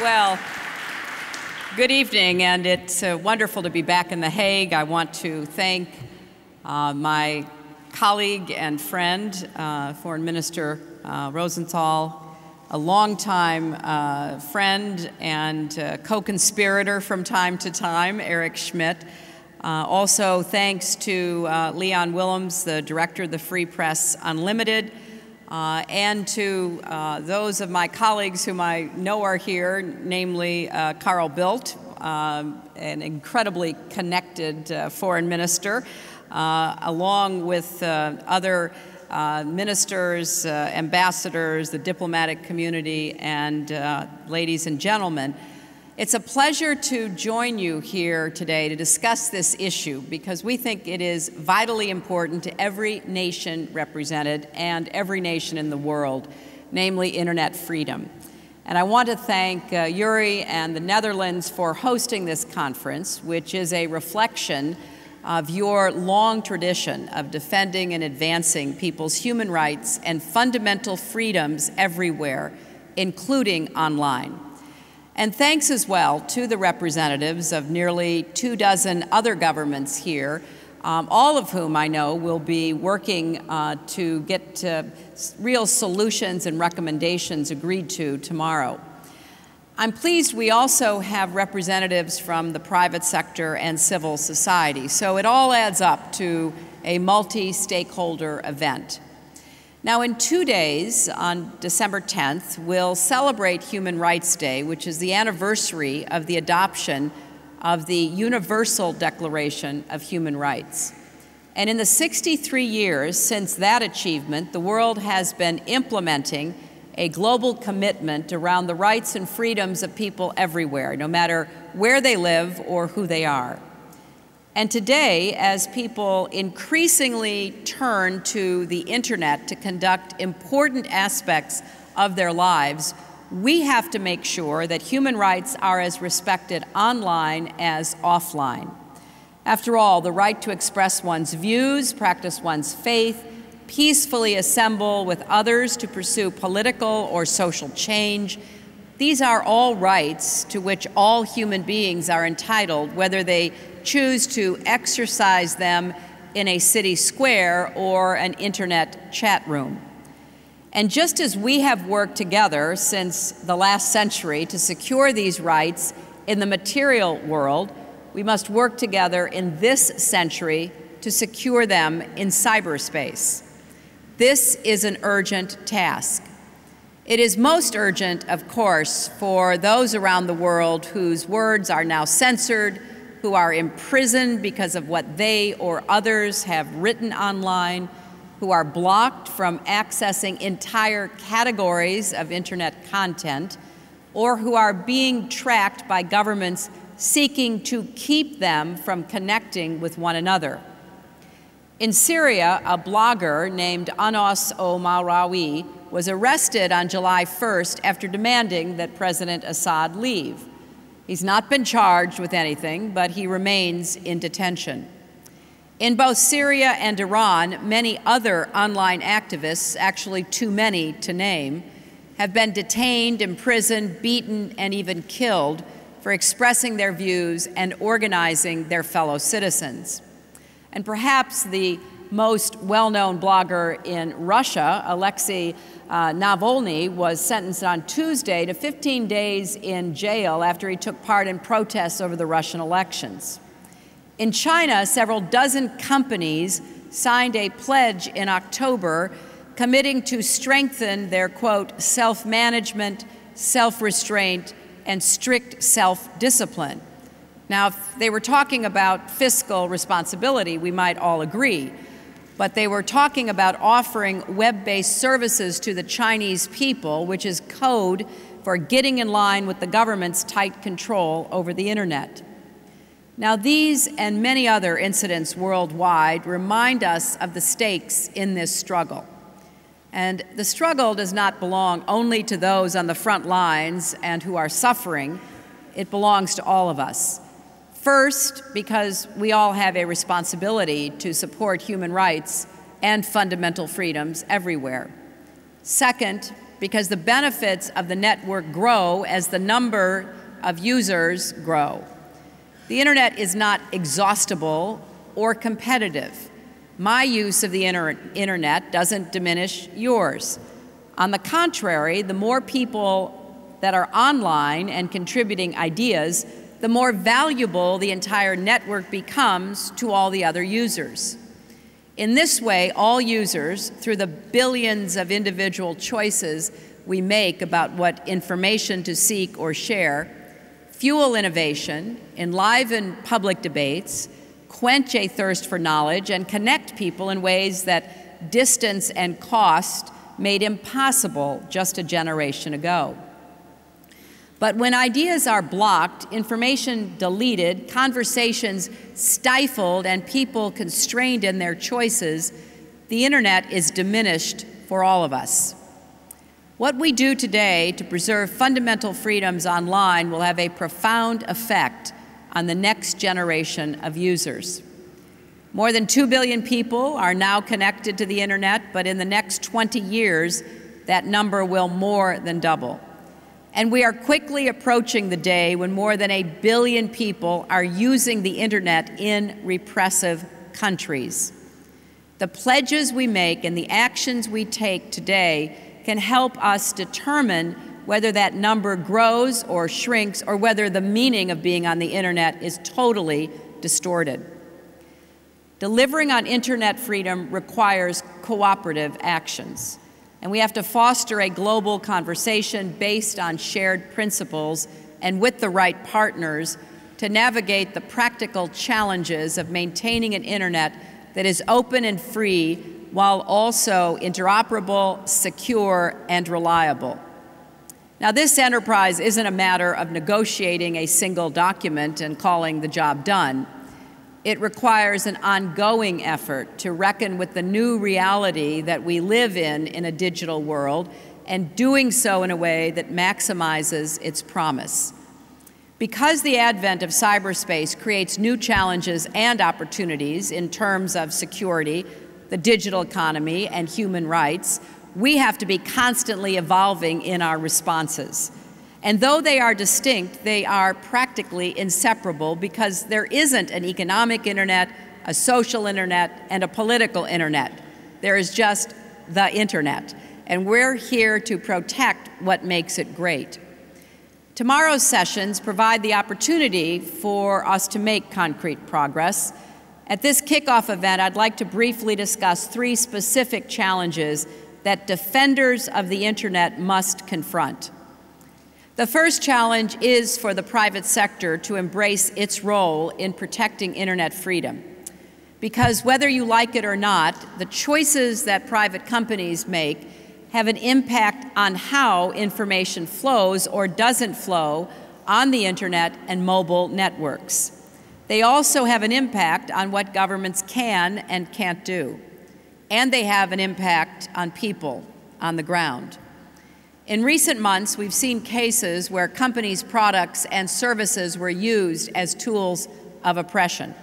Well, good evening, and it's wonderful to be back in The Hague. I want to thank my colleague and friend, Foreign Minister Rosenthal, a longtime friend and co-conspirator from time to time, Eric Schmidt. Also, thanks to Leon Willems, the director of the Free Press Unlimited, and to those of my colleagues whom I know are here, namely Carl Bildt, an incredibly connected foreign minister, along with other ministers, ambassadors, the diplomatic community, and ladies and gentlemen. It's a pleasure to join you here today to discuss this issue because we think it is vitally important to every nation represented and every nation in the world, namely internet freedom. And I want to thank Yuri and the Netherlands for hosting this conference, which is a reflection of your long tradition of defending and advancing people's human rights and fundamental freedoms everywhere, including online. And thanks as well to the representatives of nearly 24 other governments here, all of whom I know will be working to get real solutions and recommendations agreed to tomorrow. I'm pleased we also have representatives from the private sector and civil society, so it all adds up to a multi-stakeholder event. Now, in 2 days, on December 10th, we'll celebrate Human Rights Day, which is the anniversary of the adoption of the Universal Declaration of Human Rights. And in the 63 years since that achievement, the world has been implementing a global commitment around the rights and freedoms of people everywhere, no matter where they live or who they are. And today, as people increasingly turn to the internet to conduct important aspects of their lives, we have to make sure that human rights are as respected online as offline. After all, the right to express one's views, practice one's faith, peacefully assemble with others to pursue political or social change, these are all rights to which all human beings are entitled, whether they choose to exercise them in a city square or an internet chat room. And just as we have worked together since the last century to secure these rights in the material world, we must work together in this century to secure them in cyberspace. This is an urgent task. It is most urgent, of course, for those around the world whose words are now censored, who are imprisoned because of what they or others have written online, who are blocked from accessing entire categories of internet content, or who are being tracked by governments seeking to keep them from connecting with one another. In Syria, a blogger named Anas Omarawi was arrested on July 1st after demanding that President Assad leave. He's not been charged with anything, but he remains in detention. In both Syria and Iran, many other online activists, actually too many to name, have been detained, imprisoned, beaten, and even killed for expressing their views and organizing their fellow citizens. And perhaps the most well-known blogger in Russia, Alexei Navalny, was sentenced on Tuesday to 15 days in jail after he took part in protests over the Russian elections. In China, several dozen companies signed a pledge in October committing to strengthen their, quote, self-management, self-restraint, and strict self-discipline. Now, if they were talking about fiscal responsibility, we might all agree. But they were talking about offering web-based services to the Chinese people, which is code for getting in line with the government's tight control over the internet. Now, these and many other incidents worldwide remind us of the stakes in this struggle. And the struggle does not belong only to those on the front lines and who are suffering. It belongs to all of us. First, because we all have a responsibility to support human rights and fundamental freedoms everywhere. Second, because the benefits of the network grow as the number of users grow. The internet is not exhaustible or competitive. My use of the internet doesn't diminish yours. On the contrary, the more people that are online and contributing ideas, the more valuable the entire network becomes to all the other users. In this way, all users, through the billions of individual choices we make about what information to seek or share, fuel innovation, enliven public debates, quench a thirst for knowledge, and connect people in ways that distance and cost made impossible just a generation ago. But when ideas are blocked, information deleted, conversations stifled, and people constrained in their choices, the internet is diminished for all of us. What we do today to preserve fundamental freedoms online will have a profound effect on the next generation of users. More than 2 billion people are now connected to the internet, but in the next 20 years, that number will more than double. And we are quickly approaching the day when more than 1 billion people are using the internet in repressive countries. The pledges we make and the actions we take today can help us determine whether that number grows or shrinks, or whether the meaning of being on the internet is totally distorted. Delivering on internet freedom requires cooperative actions. And we have to foster a global conversation based on shared principles and with the right partners to navigate the practical challenges of maintaining an internet that is open and free while also interoperable, secure, and reliable. Now, this enterprise isn't a matter of negotiating a single document and calling the job done. It requires an ongoing effort to reckon with the new reality that we live in a digital world, and doing so in a way that maximizes its promise. Because the advent of cyberspace creates new challenges and opportunities in terms of security, the digital economy, and human rights, we have to be constantly evolving in our responses. And though they are distinct, they are practically inseparable, because there isn't an economic internet, a social internet, and a political internet. There is just the internet, and we're here to protect what makes it great. Tomorrow's sessions provide the opportunity for us to make concrete progress. At this kickoff event, I'd like to briefly discuss 3 specific challenges that defenders of the internet must confront. The first challenge is for the private sector to embrace its role in protecting internet freedom. Because whether you like it or not, the choices that private companies make have an impact on how information flows or doesn't flow on the internet and mobile networks. They also have an impact on what governments can and can't do. And they have an impact on people on the ground. In recent months, we've seen cases where companies' products and services were used as tools of oppression.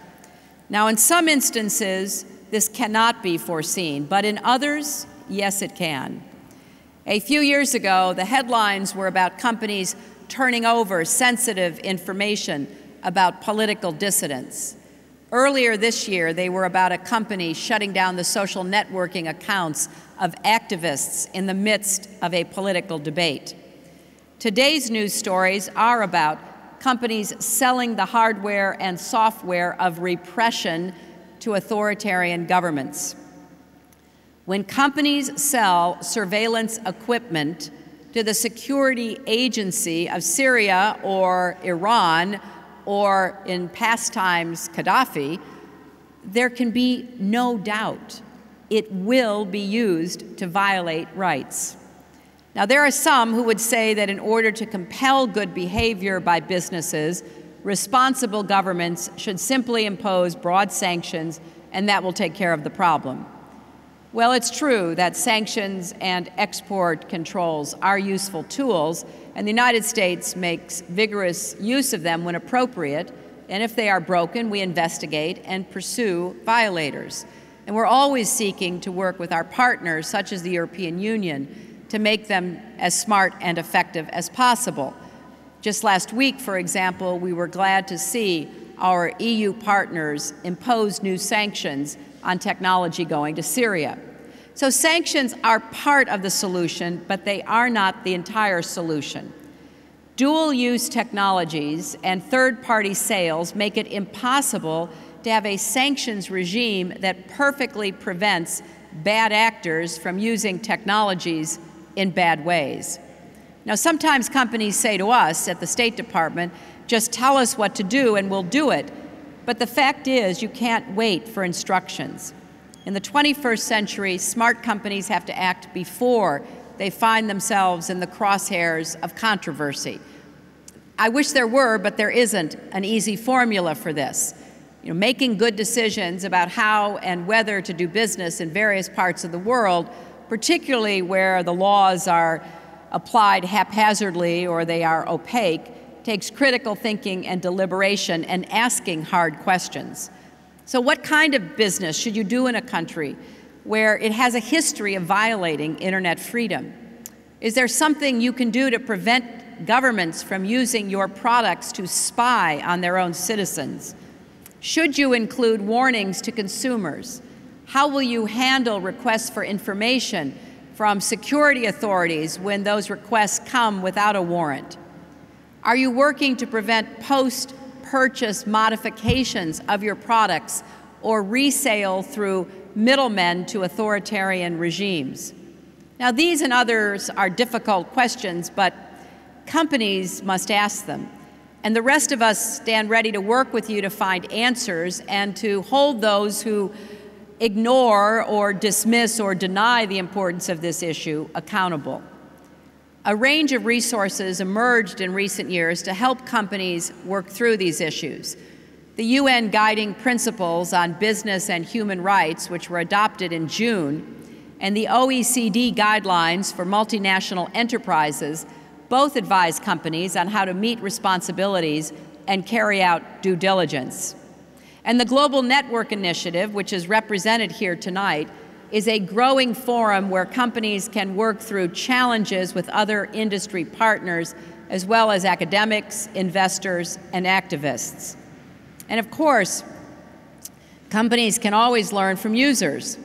Now, in some instances, this cannot be foreseen, but in others, yes, it can. A few years ago, the headlines were about companies turning over sensitive information about political dissidents. Earlier this year, they were about a company shutting down the social networking accounts of activists in the midst of a political debate. Today's news stories are about companies selling the hardware and software of repression to authoritarian governments. When companies sell surveillance equipment to the security agency of Syria or Iran, or in past times, Gaddafi, there can be no doubt it will be used to violate rights. Now, there are some who would say that in order to compel good behavior by businesses, responsible governments should simply impose broad sanctions, and that will take care of the problem. Well, it's true that sanctions and export controls are useful tools, and the United States makes vigorous use of them when appropriate, and if they are broken, we investigate and pursue violators. And we're always seeking to work with our partners, such as the European Union, to make them as smart and effective as possible. Just last week, for example, we were glad to see our EU partners impose new sanctions on technology going to Syria. So sanctions are part of the solution, but they are not the entire solution. Dual-use technologies and third-party sales make it impossible to have a sanctions regime that perfectly prevents bad actors from using technologies in bad ways. Now, sometimes companies say to us at the State Department, just tell us what to do and we'll do it. But the fact is, you can't wait for instructions. In the 21st century, smart companies have to act before they find themselves in the crosshairs of controversy. I wish there were, but there isn't an easy formula for this. Making good decisions about how and whether to do business in various parts of the world, particularly where the laws are applied haphazardly or they are opaque, takes critical thinking and deliberation and asking hard questions. So what kind of business should you do in a country where it has a history of violating internet freedom? Is there something you can do to prevent governments from using your products to spy on their own citizens? Should you include warnings to consumers? How will you handle requests for information from security authorities when those requests come without a warrant? Are you working to prevent post-purchase modifications of your products or resale through middlemen to authoritarian regimes? Now, these and others are difficult questions, but companies must ask them. And the rest of us stand ready to work with you to find answers and to hold those who ignore or dismiss or deny the importance of this issue accountable. A range of resources emerged in recent years to help companies work through these issues. The UN Guiding Principles on Business and Human Rights, which were adopted in June, and the OECD Guidelines for Multinational Enterprises both advise companies on how to meet responsibilities and carry out due diligence. And the Global Network Initiative, which is represented here tonight, is a growing forum where companies can work through challenges with other industry partners, as well as academics, investors, and activists. And of course, companies can always learn from users.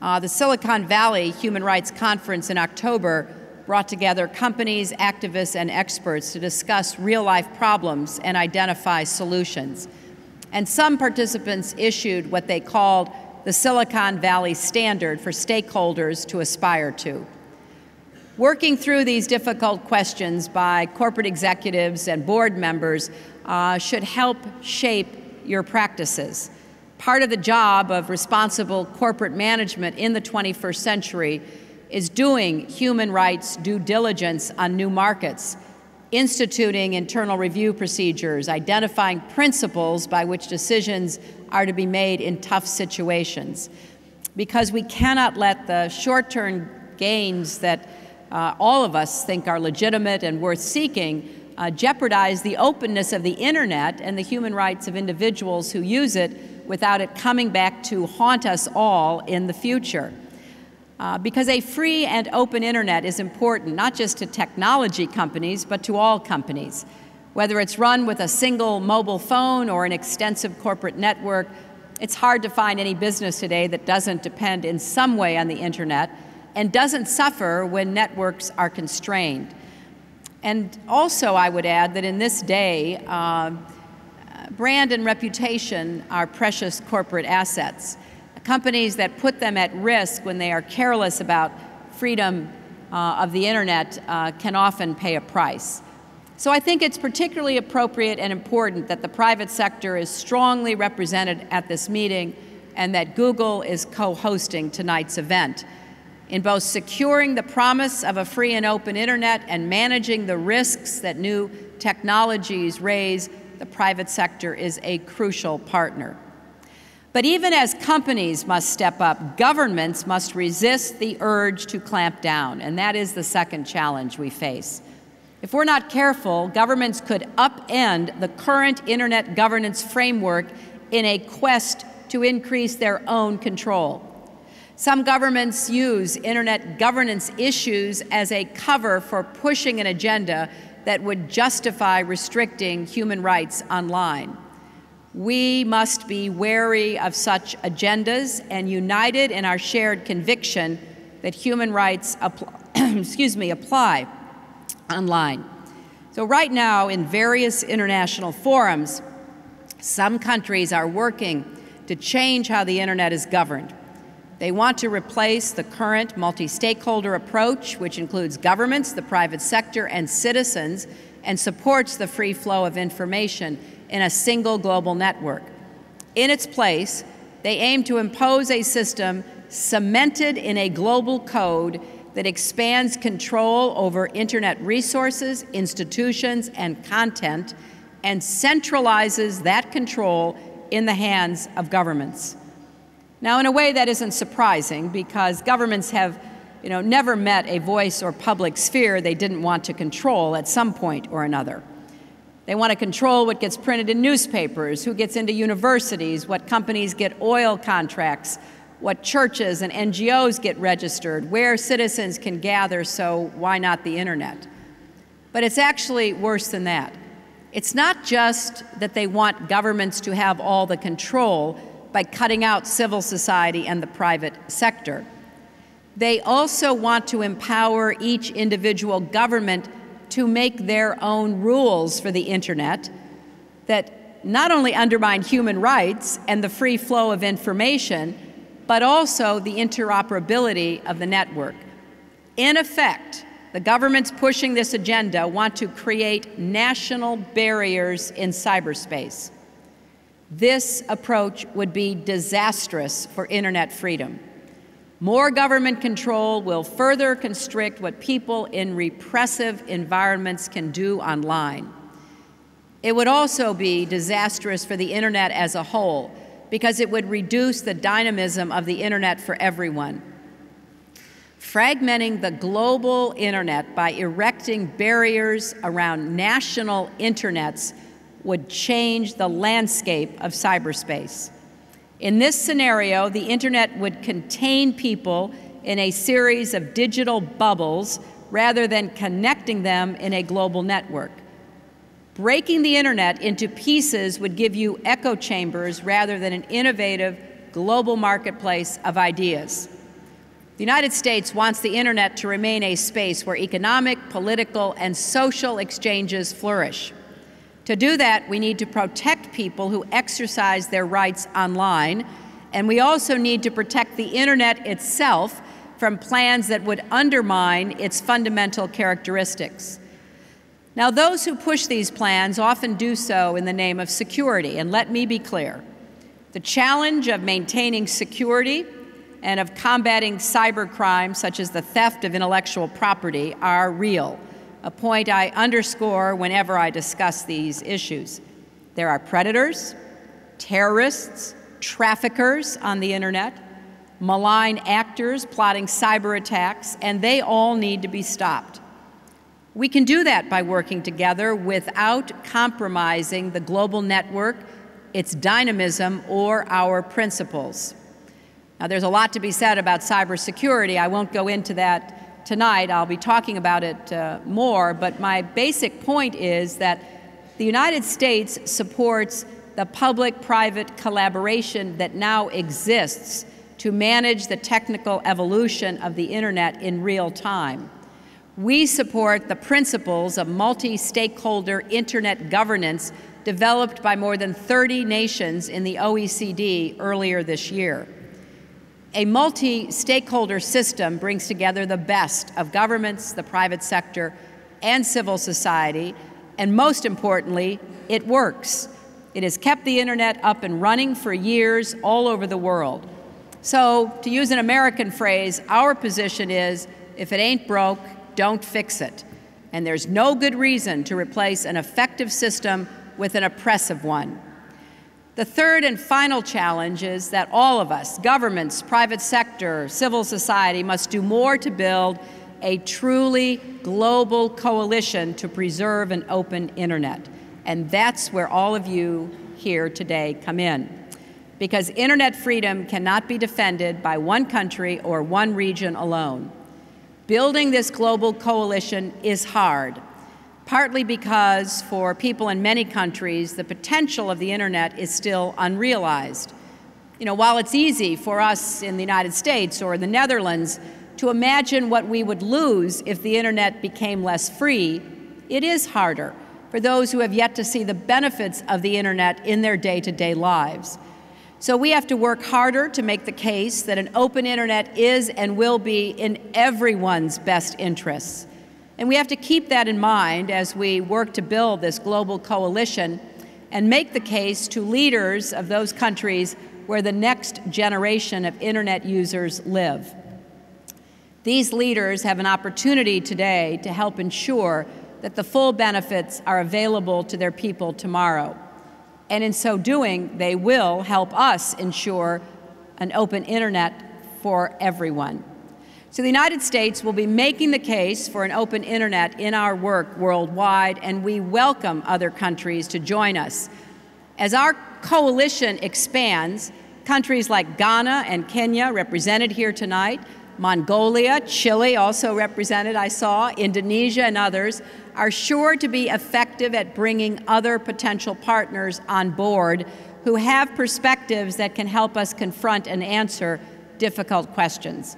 The Silicon Valley Human Rights Conference in October brought together companies, activists, and experts to discuss real-life problems and identify solutions. And some participants issued what they called the Silicon Valley Standard for stakeholders to aspire to. Working through these difficult questions by corporate executives and board members should help shape your practices. Part of the job of responsible corporate management in the 21st century is doing human rights due diligence on new markets, instituting internal review procedures, identifying principles by which decisions are to be made in tough situations. Because we cannot let the short-term gains that all of us think are legitimate and worth seeking jeopardize the openness of the internet and the human rights of individuals who use it without it coming back to haunt us all in the future. Because a free and open internet is important, not just to technology companies, but to all companies. Whether it's run with a single mobile phone or an extensive corporate network, it's hard to find any business today that doesn't depend in some way on the internet and doesn't suffer when networks are constrained. And also, I would add that in this day, brand and reputation are precious corporate assets. Companies that put them at risk when they are careless about freedom of the internet can often pay a price. So I think it's particularly appropriate and important that the private sector is strongly represented at this meeting and that Google is co-hosting tonight's event. In both securing the promise of a free and open internet and managing the risks that new technologies raise, the private sector is a crucial partner. But even as companies must step up, governments must resist the urge to clamp down, and that is the second challenge we face. If we're not careful, governments could upend the current internet governance framework in a quest to increase their own control. Some governments use internet governance issues as a cover for pushing an agenda that would justify restricting human rights online. We must be wary of such agendas and united in our shared conviction that human rights apply online. So right now, in various international forums, some countries are working to change how the internet is governed. They want to replace the current multi-stakeholder approach, which includes governments, the private sector, and citizens, and supports the free flow of information in a single global network. In its place, they aim to impose a system cemented in a global code that expands control over internet resources, institutions, and content, and centralizes that control in the hands of governments. Now, in a way that isn't surprising, because governments have never met a voice or public sphere they didn't want to control at some point or another. They want to control what gets printed in newspapers, who gets into universities, what companies get oil contracts, what churches and NGOs get registered, where citizens can gather, so why not the internet? But it's actually worse than that. It's not just that they want governments to have all the control by cutting out civil society and the private sector. They also want to empower each individual government to make their own rules for the internet that not only undermine human rights and the free flow of information, but also the interoperability of the network. In effect, the governments pushing this agenda want to create national barriers in cyberspace. This approach would be disastrous for internet freedom. More government control will further constrict what people in repressive environments can do online. It would also be disastrous for the internet as a whole, because it would reduce the dynamism of the internet for everyone. Fragmenting the global internet by erecting barriers around national internets would change the landscape of cyberspace. In this scenario, the internet would contain people in a series of digital bubbles rather than connecting them in a global network. Breaking the internet into pieces would give you echo chambers rather than an innovative global marketplace of ideas. The United States wants the internet to remain a space where economic, political, and social exchanges flourish. To do that, we need to protect people who exercise their rights online, and we also need to protect the internet itself from plans that would undermine its fundamental characteristics. Now, those who push these plans often do so in the name of security, and let me be clear. The challenge of maintaining security and of combating cybercrime, such as the theft of intellectual property, are real, a point I underscore whenever I discuss these issues. There are predators, terrorists, traffickers on the internet, malign actors plotting cyber attacks, and they all need to be stopped. We can do that by working together without compromising the global network, its dynamism, or our principles. Now, there's a lot to be said about cybersecurity. I won't go into that tonight. I'll be talking about it more, but my basic point is that the United States supports the public-private collaboration that now exists to manage the technical evolution of the internet in real time. We support the principles of multi-stakeholder internet governance developed by more than 30 nations in the OECD earlier this year. A multi-stakeholder system brings together the best of governments, the private sector, and civil society, and most importantly, it works. It has kept the internet up and running for years all over the world. So, to use an American phrase, our position is, if it ain't broke, don't fix it. And there's no good reason to replace an effective system with an oppressive one. The third and final challenge is that all of us, governments, private sector, civil society, must do more to build a truly global coalition to preserve an open internet. And that's where all of you here today come in. because internet freedom cannot be defended by one country or one region alone. Building this global coalition is hard, partly because for people in many countries, the potential of the internet is still unrealized. You know, while it's easy for us in the United States or the Netherlands to imagine what we would lose if the internet became less free, it is harder for those who have yet to see the benefits of the internet in their day-to-day lives. So we have to work harder to make the case that an open internet is and will be in everyone's best interests. And we have to keep that in mind as we work to build this global coalition and make the case to leaders of those countries where the next generation of internet users live. These leaders have an opportunity today to help ensure that the full benefits are available to their people tomorrow. And in so doing, they will help us ensure an open internet for everyone. So the United States will be making the case for an open internet in our work worldwide, and we welcome other countries to join us. As our coalition expands, countries like Ghana and Kenya, represented here tonight, Mongolia, Chile, also represented, I saw, Indonesia and others, are sure to be effective at bringing other potential partners on board who have perspectives that can help us confront and answer difficult questions.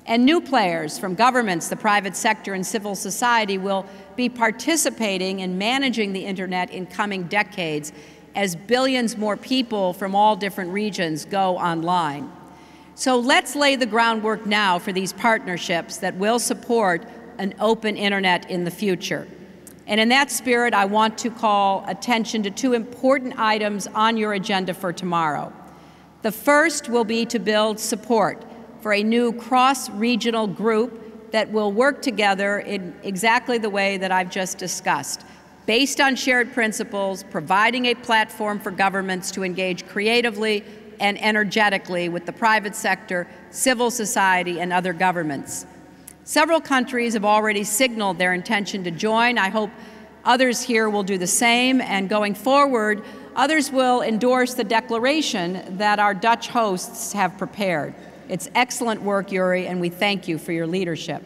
And new players from governments, the private sector, and civil society will be participating in managing the internet in coming decades as billions more people from all different regions go online. So let's lay the groundwork now for these partnerships that will support an open internet in the future. And in that spirit, I want to call attention to two important items on your agenda for tomorrow. The first will be to build support for a new cross-regional group that will work together in exactly the way that I've just discussed, based on shared principles, providing a platform for governments to engage creatively and energetically with the private sector, civil society, and other governments. Several countries have already signaled their intention to join. I hope others here will do the same, and going forward, others will endorse the declaration that our Dutch hosts have prepared. It's excellent work, Yuri, and we thank you for your leadership.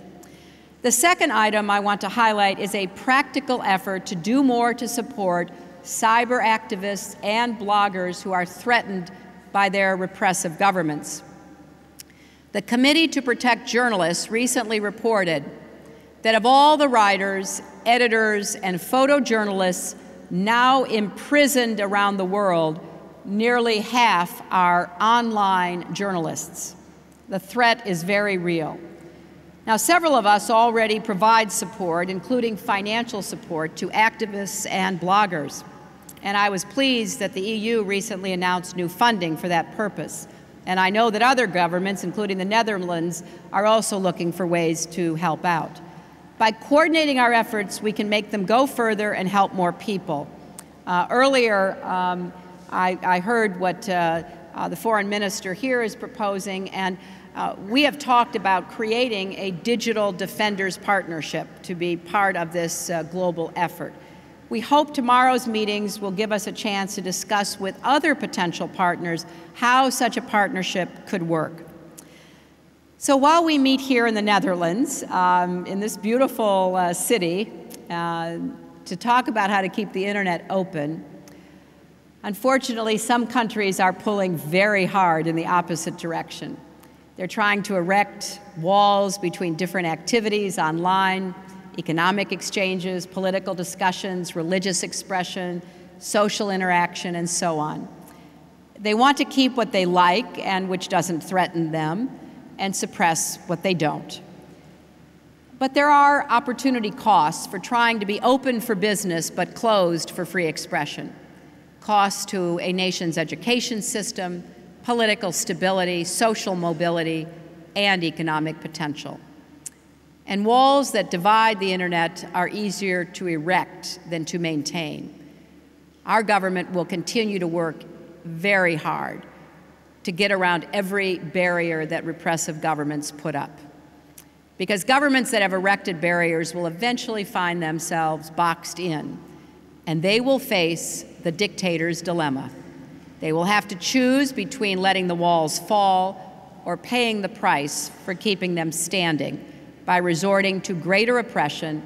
The second item I want to highlight is a practical effort to do more to support cyber activists and bloggers who are threatened by their repressive governments. The Committee to Protect Journalists recently reported that of all the writers, editors, and photojournalists now imprisoned around the world, nearly half are online journalists. The threat is very real. Now, several of us already provide support, including financial support, to activists and bloggers. And I was pleased that the EU recently announced new funding for that purpose. And I know that other governments, including the Netherlands, are also looking for ways to help out. By coordinating our efforts, we can make them go further and help more people. Earlier, I heard what the foreign minister here is proposing, and we have talked about creating a digital defenders partnership to be part of this global effort. We hope tomorrow's meetings will give us a chance to discuss with other potential partners how such a partnership could work. So while we meet here in the Netherlands, in this beautiful city, to talk about how to keep the internet open, unfortunately, some countries are pulling very hard in the opposite direction. They're trying to erect walls between different activities online, economic exchanges, political discussions, religious expression, social interaction, and so on. They want to keep what they like and which doesn't threaten them, and suppress what they don't. But there are opportunity costs for trying to be open for business but closed for free expression. Costs to a nation's education system, political stability, social mobility, and economic potential. And walls that divide the internet are easier to erect than to maintain. Our government will continue to work very hard to get around every barrier that repressive governments put up. Because governments that have erected barriers will eventually find themselves boxed in, and they will face the dictator's dilemma. They will have to choose between letting the walls fall or paying the price for keeping them standing by resorting to greater oppression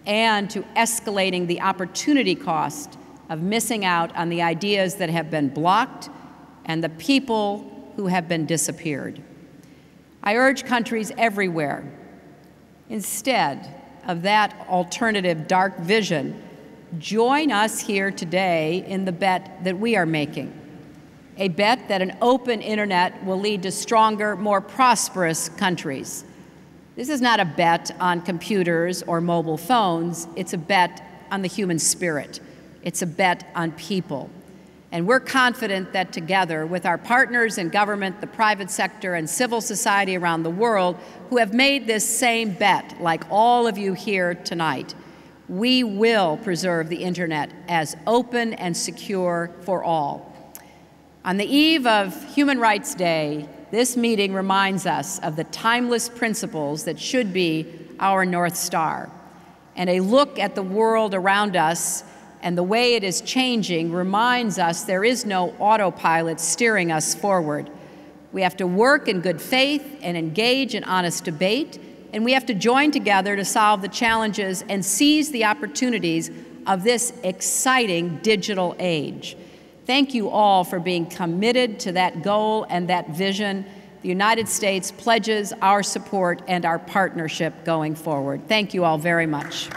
and to escalating the opportunity cost of missing out on the ideas that have been blocked and the people who have been disappeared. I urge countries everywhere, instead of that alternative dark vision, join us here today in the bet that we are making, a bet that an open internet will lead to stronger, more prosperous countries. This is not a bet on computers or mobile phones, it's a bet on the human spirit. It's a bet on people. And we're confident that together with our partners in government, the private sector, and civil society around the world who have made this same bet, like all of you here tonight, we will preserve the internet as open and secure for all. On the eve of Human Rights Day, this meeting reminds us of the timeless principles that should be our North Star. And a look at the world around us and the way it is changing reminds us there is no autopilot steering us forward. We have to work in good faith and engage in honest debate, and we have to join together to solve the challenges and seize the opportunities of this exciting digital age. Thank you all for being committed to that goal and that vision. The United States pledges our support and our partnership going forward. Thank you all very much.